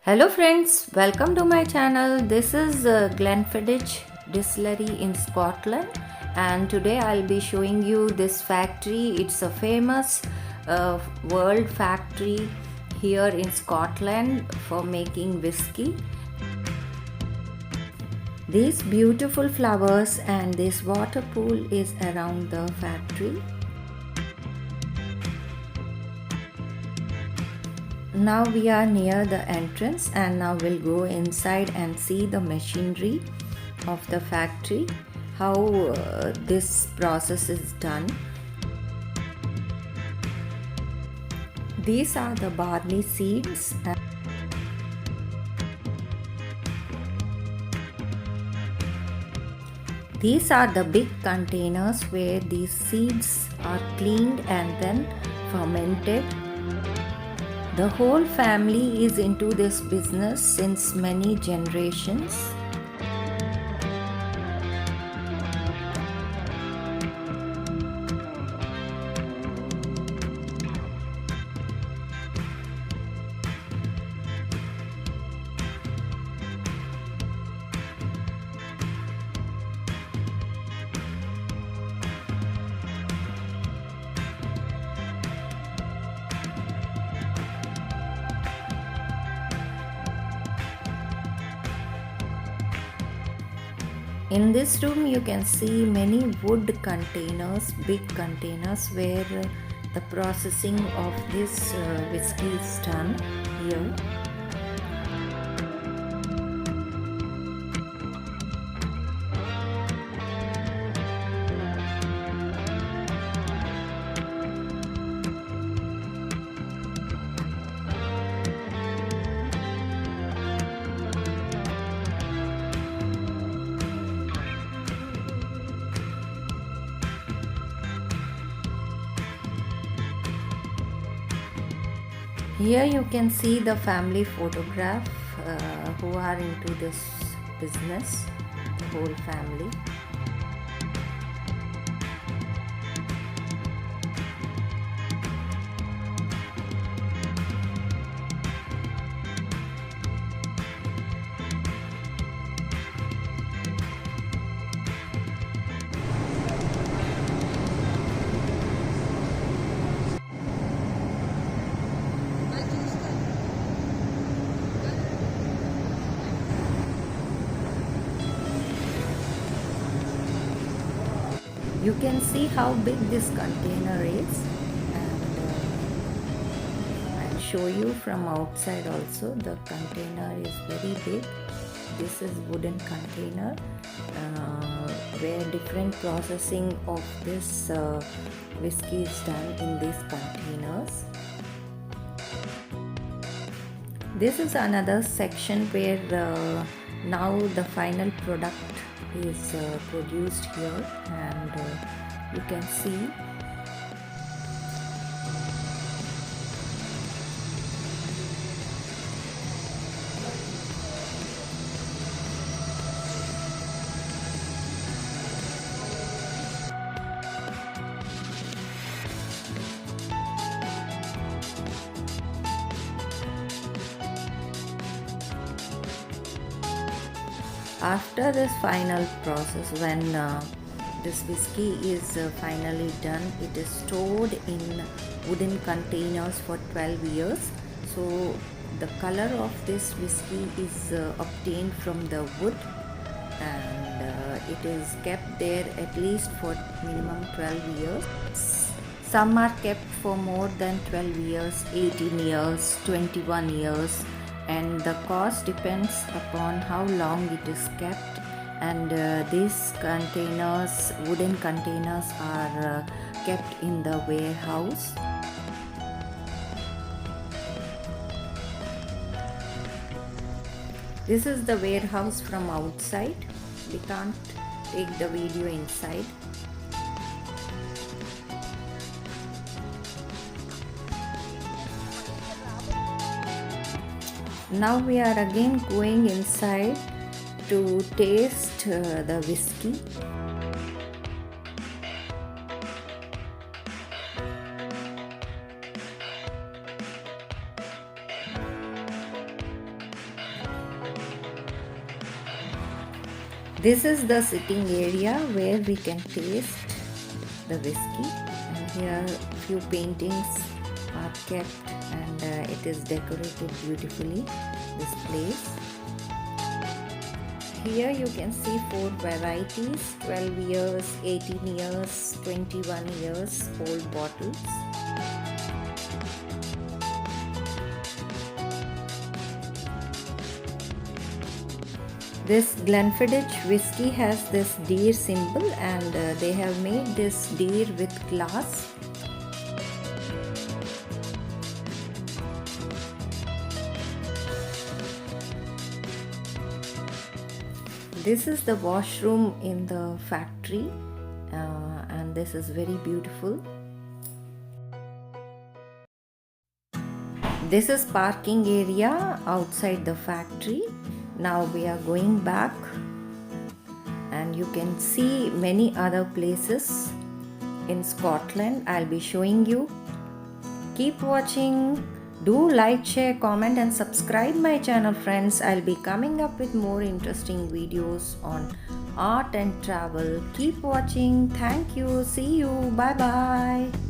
Hello friends, welcome to my channel. This is Glenfiddich Distillery in Scotland, and today I'll be showing you this factory. It's a famous world factory here in Scotland for making whiskey. These beautiful flowers and this water pool is around the factory. Now we are near the entrance, and now we'll go inside and see the machinery of the factory, how this process is done. These are the barley seeds. These are the big containers where these seeds are cleaned and then fermented. The whole family is into this business since many generations. In this room you can see many wood containers, big containers where the processing of this whiskey is done here. Here you can see the family photograph who are into this business, the whole family. You can see how big this container is, and I'll show you from outside also. The container is very big. This is wooden container where different processing of this whiskey is done in these containers. This is another section where now the final product is produced here, and you can see after this final process, when this whiskey is finally done, it is stored in wooden containers for 12 years. So the color of this whiskey is obtained from the wood, and it is kept there at least for minimum 12 years. Some are kept for more than 12 years, 18 years, 21 years, and the cost depends upon how long it is kept. And these containers, wooden containers, are kept in the warehouse. This is the warehouse from outside. We can't take the video inside. Now we are again going inside to taste the whiskey. This is the sitting area where we can taste the whiskey, and here few paintings are kept, and it is decorated beautifully, this place. Here you can see 4 varieties: 12 years, 18 years, 21 years old bottles. This Glenfiddich whiskey has this deer symbol, and they have made this deer with glass. This is the washroom in the factory, and this is very beautiful. This is parking area outside the factory. Now we are going back, and you can see many other places in Scotland. I'll be showing you. Keep watching. Do like, share, comment and subscribe my channel, friends. I'll be coming up with more interesting videos on art and travel. Keep watching. Thank you. See you. Bye bye.